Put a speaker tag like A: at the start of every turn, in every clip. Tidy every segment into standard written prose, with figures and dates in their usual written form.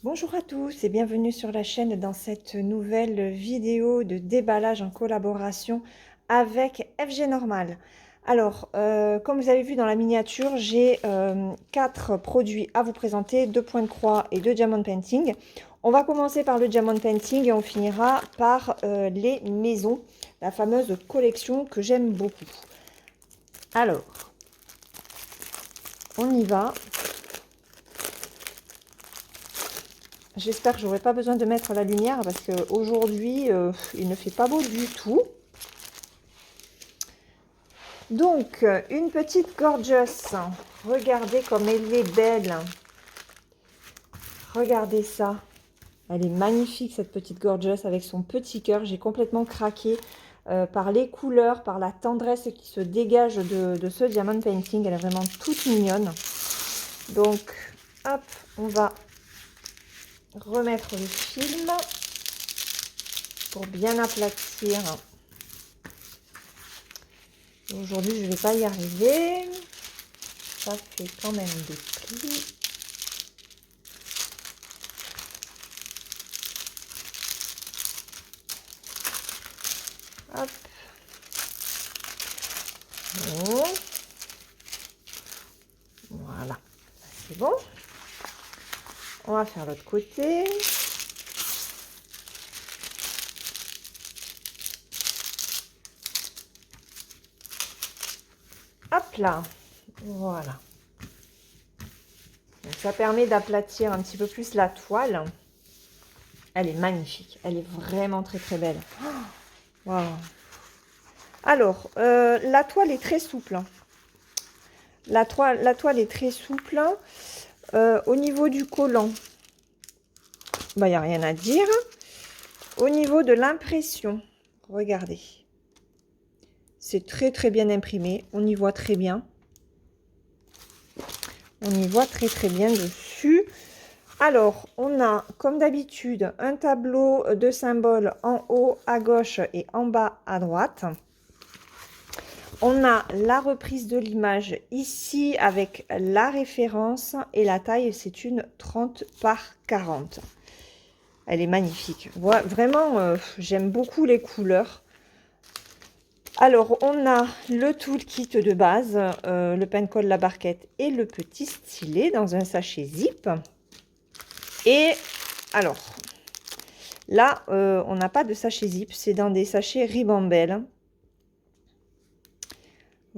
A: Bonjour à tous et bienvenue sur la chaîne dans cette nouvelle vidéo de déballage en collaboration avec FG Normal. Alors, comme vous avez vu dans la miniature, j'ai 4 produits à vous présenter, 2 points de croix et 2 diamond painting. On va commencer par le diamond painting et on finira par les maisons, la fameuse collection que j'aime beaucoup. Alors, on y va. J'espère que j'aurai pas besoin de mettre la lumière parce qu'aujourd'hui, il ne fait pas beau du tout. Donc, une petite gorgeous. Regardez comme elle est belle. Regardez ça. Elle est magnifique, cette petite gorgeous, avec son petit cœur. J'ai complètement craqué par les couleurs, par la tendresse qui se dégage de ce diamond painting. Elle est vraiment toute mignonne. Donc, hop, on va remettre le film pour bien aplatir. Aujourd'hui, je ne vais pas y arriver. Ça fait quand même des plis. Hop. Bon. Voilà. C'est bon. On va faire l'autre côté. Hop là. Voilà. Donc, ça permet d'aplatir un petit peu plus la toile. Elle est magnifique. Elle est vraiment très très belle. Wow. Alors, la toile est très souple. La toile est très souple. Au niveau du collant, il n'y a rien à dire. Au niveau de l'impression, regardez. C'est très très bien imprimé. On y voit très bien. On y voit très très bien dessus. Alors, on a, comme d'habitude, un tableau de symboles en haut à gauche et en bas à droite. On a la reprise de l'image ici avec la référence et la taille, c'est une 30 par 40. Elle est magnifique. Vraiment, j'aime beaucoup les couleurs. Alors, on a le toolkit de base, le pen-col, la barquette et le petit stylet dans un sachet zip. Et alors, là, on n'a pas de sachet zip, c'est dans des sachets Ribambelle.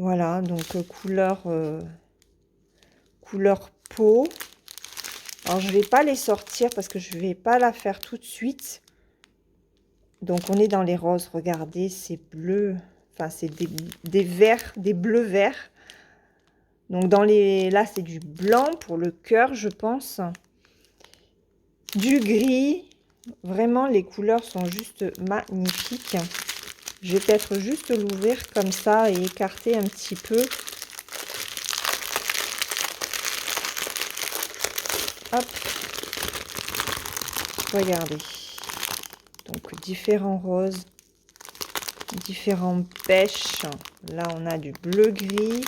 A: Voilà, donc couleur peau. Alors, je ne vais pas les sortir parce que je ne vais pas la faire tout de suite. Donc, on est dans les roses. Regardez, c'est bleu. Enfin, c'est des verts, des bleus verts. Donc, là, c'est du blanc pour le cœur, je pense. Du gris. Vraiment, les couleurs sont juste magnifiques. Je vais peut-être juste l'ouvrir comme ça et écarter un petit peu. Hop. Regardez. Donc, différents roses, différents pêches. Là, on a du bleu-gris.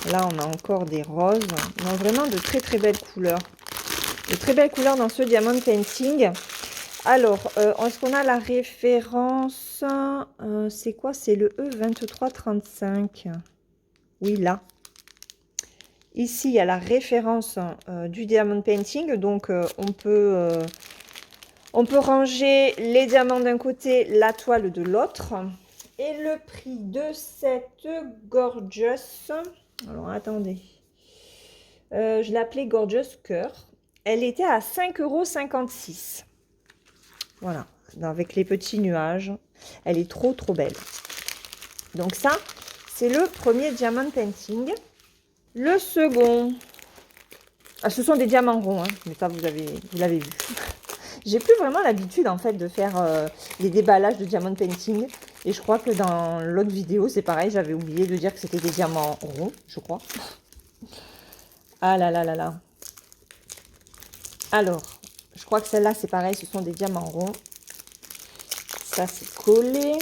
A: Là, on a encore des roses. Non, vraiment de très, très belles couleurs. De très belles couleurs dans ce diamond painting. Alors, est-ce qu'on a la référence? C'est quoi? C'est le E2335. Oui, là. Ici, il y a la référence du diamond painting. Donc, on peut ranger les diamants d'un côté, la toile de l'autre. Et le prix de cette gorgeous... Alors, attendez. Je l'appelais Gorgeous Cœur. Elle était à 5,56 €. Voilà, avec les petits nuages. Elle est trop, trop belle. Donc ça, c'est le premier diamond painting. Le second... Ah, ce sont des diamants ronds, hein, mais ça, vous l'avez vu. J'ai plus vraiment l'habitude, en fait, de faire les déballages de diamond painting. Et je crois que dans l'autre vidéo, c'est pareil, j'avais oublié de dire que c'était des diamants ronds, je crois. Ah là là là là. Alors, je crois que celle-là, c'est pareil, ce sont des diamants ronds. Ça, c'est collé.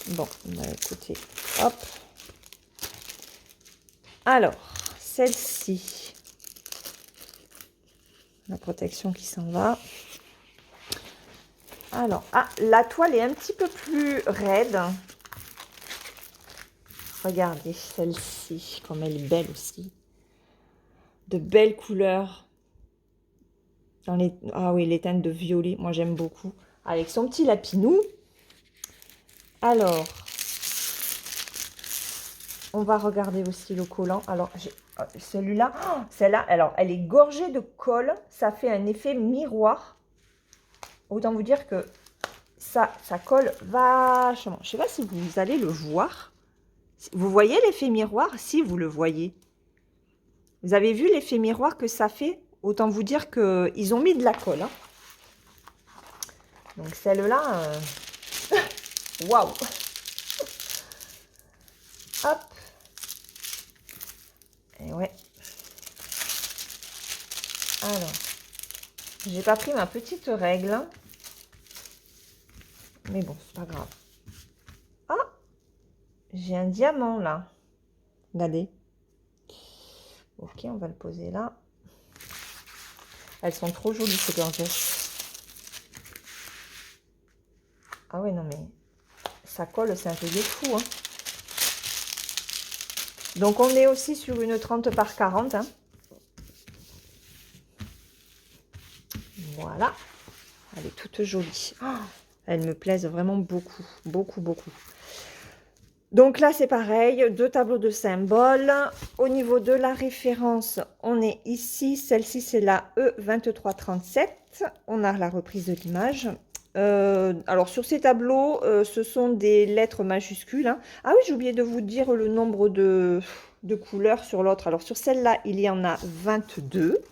A: Bon, bah, écoutez, hop. Alors, celle-ci. La protection qui s'en va. Alors, ah, la toile est un petit peu plus raide. Regardez celle-ci, comme elle est belle aussi. De belles couleurs. Dans les... Ah oui, les teintes de violet, moi j'aime beaucoup. Avec son petit lapinou. Alors, on va regarder aussi le collant. Alors, celui-là, oh, celle-là, alors, elle est gorgée de colle. Ça fait un effet miroir. Autant vous dire que ça colle vachement. Je ne sais pas si vous allez le voir. Vous voyez l'effet miroir? Si, vous le voyez. Vous avez vu l'effet miroir que ça fait? Autant vous dire qu'ils ont mis de la colle. Hein. Donc, celle-là, waouh! Hop! Et ouais. Alors, j'ai pas pris ma petite règle. Mais bon, c'est pas grave. Ah! J'ai un diamant là. Regardez. Ok, on va le poser là. Elles sont trop jolies ces gorgettes. Ah ouais, non mais ça colle, c'est un peu de fou. Hein. Donc on est aussi sur une 30 par 40. Hein. Voilà. Elle est toute jolie. Oh, elles me plaisent vraiment beaucoup. Beaucoup, beaucoup. Donc là, c'est pareil. 2 tableaux de symboles. Au niveau de la référence, on est ici. Celle-ci, c'est la E2337. On a la reprise de l'image. Alors, sur ces tableaux, ce sont des lettres majuscules. Hein. Ah oui, j'ai oublié de vous dire le nombre de couleurs sur l'autre. Alors, sur celle-là, il y en a 22.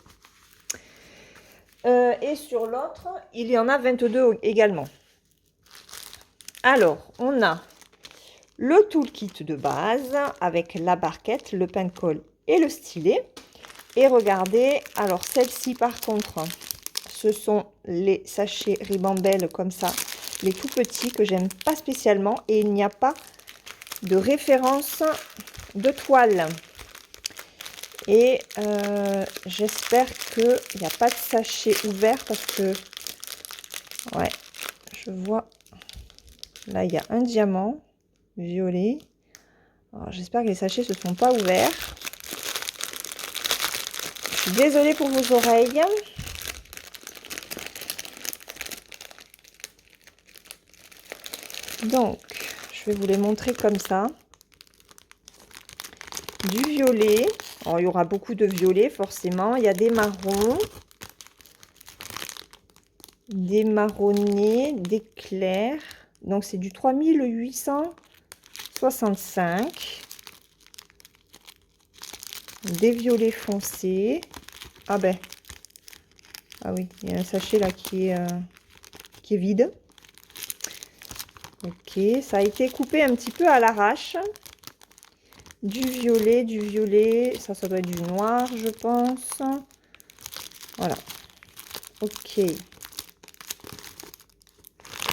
A: Et sur l'autre, il y en a 22 également. Alors, on a le toolkit de base avec la barquette, le pain de colle et le stylet. Et regardez, alors celle-ci par contre, ce sont les sachets Ribambelle comme ça, les tout petits que j'aime pas spécialement. Et il n'y a pas de référence de toile. Et j'espère qu'il n'y a pas de sachet ouvert parce que, ouais, je vois, là il y a un diamant violet. J'espère que les sachets ne se sont pas ouverts. Je suis désolée pour vos oreilles. Donc, je vais vous les montrer comme ça. Du violet. Alors, il y aura beaucoup de violet, forcément. Il y a des marrons. Des marronnés, des clairs. Donc, c'est du 3865. Des violets foncés. Ah ben. Ah oui, il y a un sachet là qui est vide. Ok, ça a été coupé un petit peu à l'arrache. Du violet, ça doit être du noir, je pense. Voilà. Ok.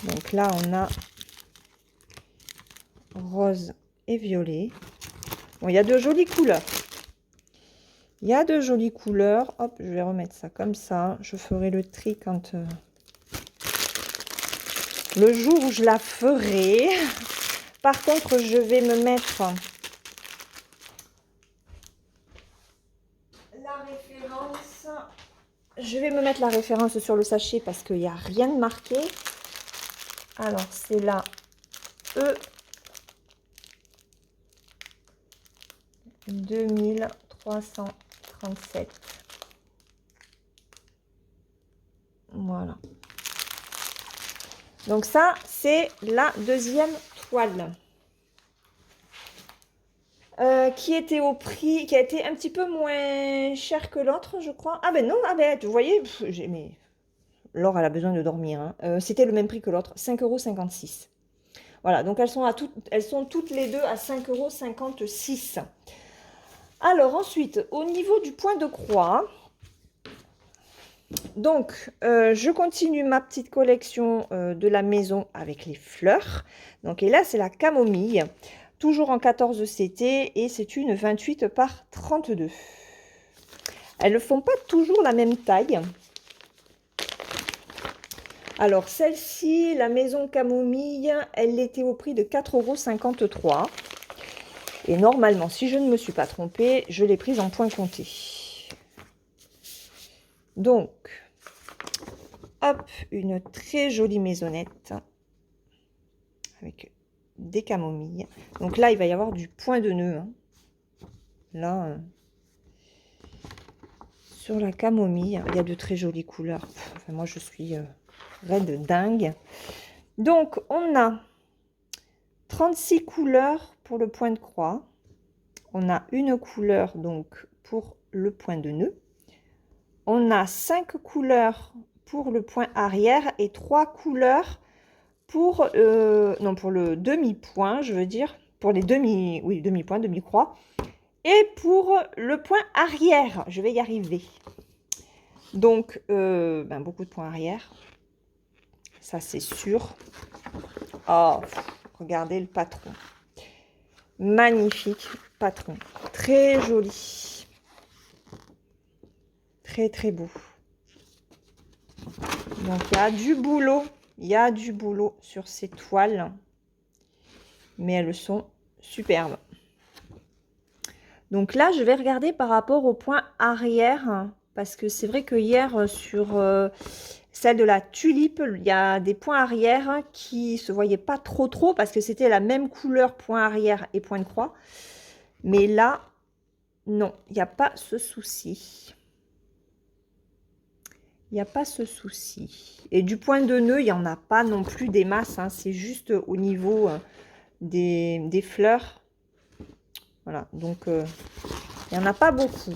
A: Donc là, on a rose et violet. Bon, il y a de jolies couleurs. Il y a de jolies couleurs. Hop, je vais remettre ça comme ça. Je ferai le tri quand... le jour où je la ferai. Par contre, je vais me mettre... la référence. Je vais me mettre la référence sur le sachet parce qu'il n'y a rien de marqué. Alors, c'est la E 2337. Voilà. Donc ça, c'est la deuxième toile. Qui était au prix, qui a été un petit peu moins cher que l'autre, je crois. Ah ben non, ah ben, vous voyez, mais Laure, elle a besoin de dormir. Hein. C'était le même prix que l'autre, 5,56 €. Voilà, donc elles sont toutes les deux à 5,56 €. Alors ensuite, au niveau du point de croix, donc je continue ma petite collection de la maison avec les fleurs. Donc et là, c'est la camomille. toujours en 14 CT et c'est une 28 par 32. Elles ne font pas toujours la même taille. Alors, celle-ci, la maison camomille, elle était au prix de 4,53 €. Et normalement, si je ne me suis pas trompée, je l'ai prise en point compté. Donc, hop, une très jolie maisonnette avec des camomilles. Donc là, il va y avoir du point de nœud. Hein. Là, sur la camomille, il y a de très jolies couleurs. Enfin, moi, je suis raide dingue. Donc, on a 36 couleurs pour le point de croix. On a une couleur donc pour le point de nœud. On a 5 couleurs pour le point arrière et 3 couleurs pour, non, pour le demi-point, je veux dire, pour les demi-points, demi-croix. Et pour le point arrière, je vais y arriver. Donc, beaucoup de points arrière. Ça, c'est sûr. Oh, regardez le patron. Magnifique patron. Très joli. Très, très beau. Donc, il y a du boulot. Il y a du boulot sur ces toiles. Mais elles sont superbes. Donc là, je vais regarder par rapport au point arrière. Parce que c'est vrai que hier, sur celle de la tulipe, il y a des points arrière qui ne se voyaient pas trop. Parce que c'était la même couleur point arrière et point de croix. Mais là, non, il n'y a pas ce souci. Il n'y a pas ce souci. Et du point de nœud, il n'y en a pas non plus des masses. Hein, c'est juste au niveau des fleurs. Voilà, donc il n'y en a pas beaucoup.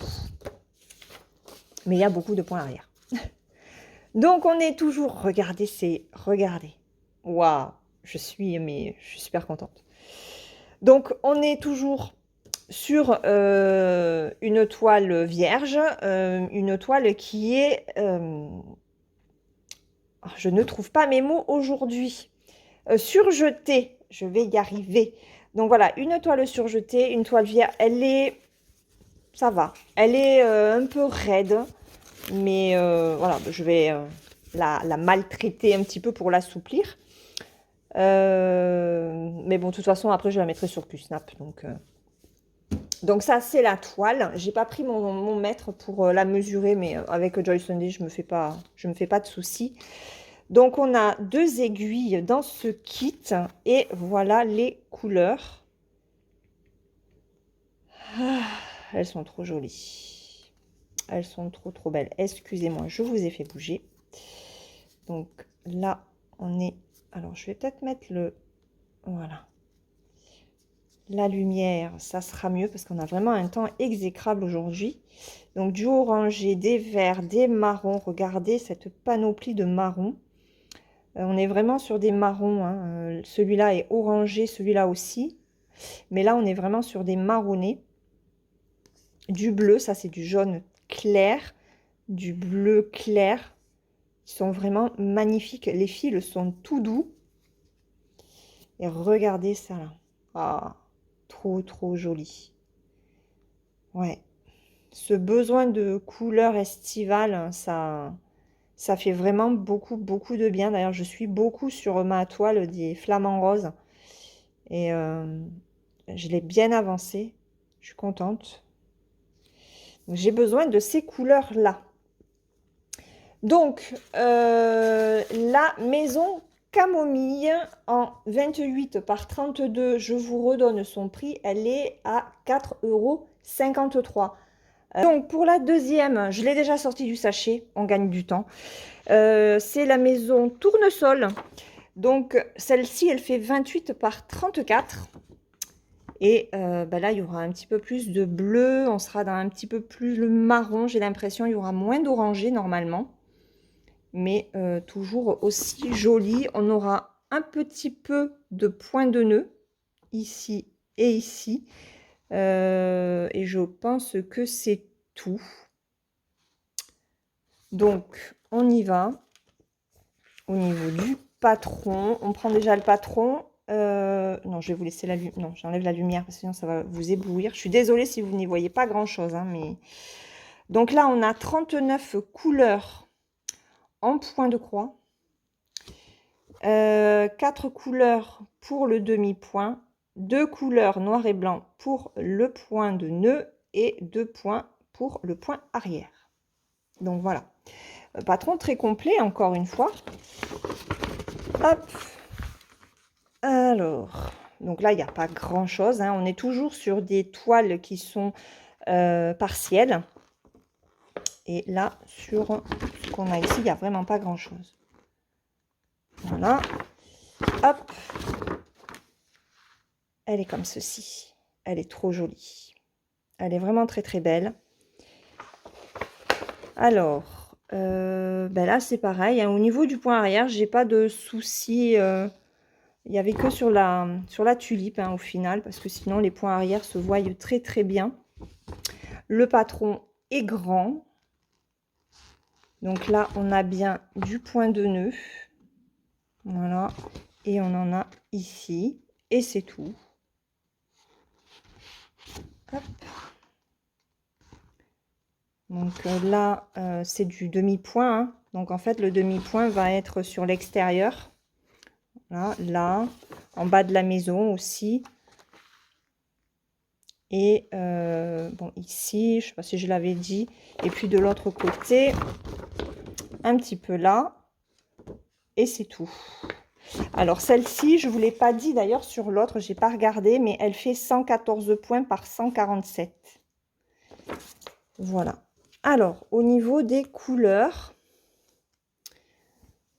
A: Mais il y a beaucoup de points arrière. Donc on est toujours... Regardez, regardez. Waouh, je suis super contente. Donc on est toujours sur une toile vierge, une toile qui est... je ne trouve pas mes mots aujourd'hui. Surjetée, je vais y arriver. Donc voilà, une toile surjetée, une toile vierge, elle est... Ça va, elle est un peu raide, mais voilà, je vais la maltraiter un petit peu pour l'assouplir. Mais bon, de toute façon, après, je la mettrai sur Q-Snap, donc ça, c'est la toile. J'ai pas pris mon mètre pour la mesurer, mais avec Joy Sunday, je me fais pas de soucis. Donc, on a 2 aiguilles dans ce kit et voilà les couleurs. Ah, elles sont trop jolies. Elles sont trop belles. Excusez-moi, je vous ai fait bouger. Donc là, on est... Alors, je vais peut-être mettre le... Voilà. La lumière, ça sera mieux parce qu'on a vraiment un temps exécrable aujourd'hui. Donc du orangé, des verts, des marrons. Regardez cette panoplie de marrons. On est vraiment sur des marrons. Hein. Celui-là est orangé, celui-là aussi. Mais là, on est vraiment sur des marronnés. Du bleu, ça c'est du jaune clair. Du bleu clair. Ils sont vraiment magnifiques. Les fils sont tout doux. Et regardez ça là. Ah, trop joli. Ouais. Ce besoin de couleur estivale, ça fait vraiment beaucoup de bien. D'ailleurs, je suis beaucoup sur ma toile des flamants roses. Et je l'ai bien avancé. Je suis contente. J'ai besoin de ces couleurs-là. Donc, la maison camomille en 28 par 32, je vous redonne son prix. Elle est à 4,53 €. Donc pour la deuxième, je l'ai déjà sortie du sachet, on gagne du temps. C'est la maison Tournesol. Donc celle-ci, elle fait 28 par 34. Et là, il y aura un petit peu plus de bleu, on sera dans un petit peu plus le marron, j'ai l'impression. Il y aura moins d'orangé normalement. Mais toujours aussi joli. On aura un petit peu de point de nœud, ici et ici. Et je pense que c'est tout. Donc, on y va. Au niveau du patron, on prend déjà le patron. Non, je vais vous laisser la lumière. Non, j'enlève la lumière parce que sinon ça va vous éblouir. Je suis désolée si vous n'y voyez pas grand-chose, hein, mais... Donc là, on a 39 couleurs en point de croix. 4 couleurs pour le demi-point. 2 couleurs noir et blanc pour le point de nœud. Et 2 points pour le point arrière. Donc voilà. Patron très complet, encore une fois. Hop. Alors, donc là, il n'y a pas grand-chose, hein. On est toujours sur des toiles qui sont partielles. Et là, sur ce qu'on a ici, il n'y a vraiment pas grand-chose. Voilà. Hop. Elle est comme ceci. Elle est trop jolie. Elle est vraiment très très belle. Alors, ben là, c'est pareil, hein. Au niveau du point arrière, j'ai pas de soucis. Il n'y avait que sur la tulipe, hein, au final, parce que sinon les points arrière se voient très très bien. Le patron est grand. Donc là, on a bien du point de nœud. Voilà. Et on en a ici. Et c'est tout. Hop. Donc là, c'est du demi-point, hein. Donc en fait, le demi-point va être sur l'extérieur. Là, en bas de la maison aussi. Et bon, ici, je ne sais pas si je l'avais dit. Et puis de l'autre côté, un petit peu là. Et c'est tout. Alors celle-ci, je ne vous l'ai pas dit d'ailleurs sur l'autre, je n'ai pas regardé, mais elle fait 114 points par 147. Voilà. Alors, au niveau des couleurs,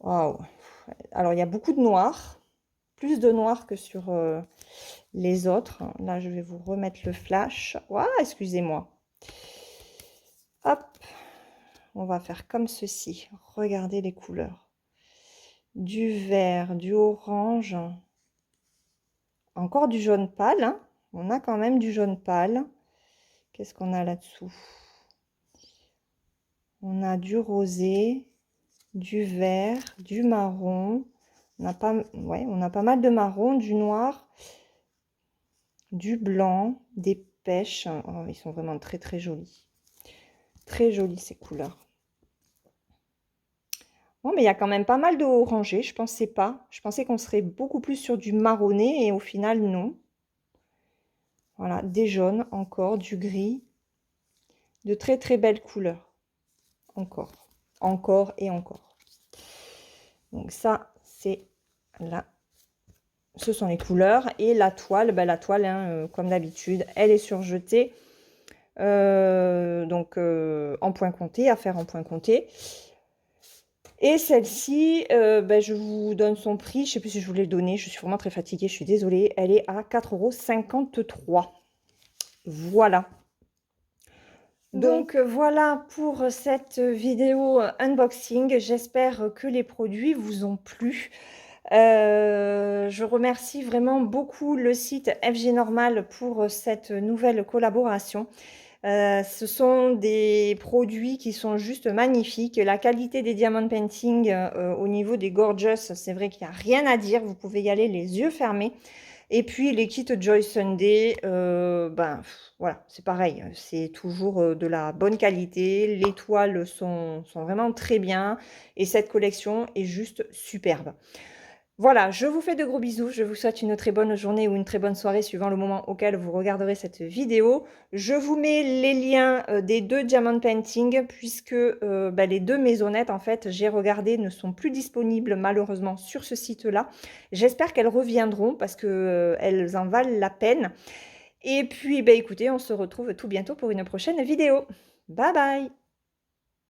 A: waouh! Alors, il y a beaucoup de noir, plus de noir que sur les autres. Là, je vais vous remettre le flash. Waouh, excusez-moi. Hop, on va faire comme ceci. Regardez les couleurs. Du vert, du orange, encore du jaune pâle, hein. On a quand même du jaune pâle. Qu'est-ce qu'on a là-dessous? On a du rosé, du vert, du marron. On a pas mal de marron, du noir, du blanc, des pêches. Oh, ils sont vraiment très très jolis. Très jolis ces couleurs. Bon, mais il y a quand même pas mal de orangé. Je pensais pas. Je pensais qu'on serait beaucoup plus sur du marronné et au final, non. Voilà, des jaunes encore, du gris. De très très belles couleurs. Encore et encore. Donc ça, c'est là. Ce sont les couleurs. Et la toile, ben, hein, comme d'habitude, elle est surjetée. Donc en point compté, à faire en point compté. Et celle-ci, ben, je vous donne son prix. Je ne sais plus si je vous l'ai donné. Je suis vraiment très fatiguée. Je suis désolée. Elle est à 4,53 €. Voilà. Donc voilà pour cette vidéo unboxing. J'espère que les produits vous ont plu. Je remercie vraiment beaucoup le site FG Normal pour cette nouvelle collaboration. Ce sont des produits qui sont juste magnifiques. La qualité des diamond painting au niveau des Gorgeous, c'est vrai qu'il n'y a rien à dire. Vous pouvez y aller les yeux fermés. Et puis les kits Joy Sunday, ben voilà, c'est pareil, c'est toujours de la bonne qualité. Les toiles sont vraiment très bien et cette collection est juste superbe. Voilà, je vous fais de gros bisous. Je vous souhaite une très bonne journée ou une très bonne soirée suivant le moment auquel vous regarderez cette vidéo. Je vous mets les liens des 2 diamond painting puisque ben, les 2 maisonnettes, en fait, j'ai regardé, ne sont plus disponibles malheureusement sur ce site-là. J'espère qu'elles reviendront parce que elles en valent la peine. Et puis, ben, écoutez, on se retrouve tout bientôt pour une prochaine vidéo. Bye bye!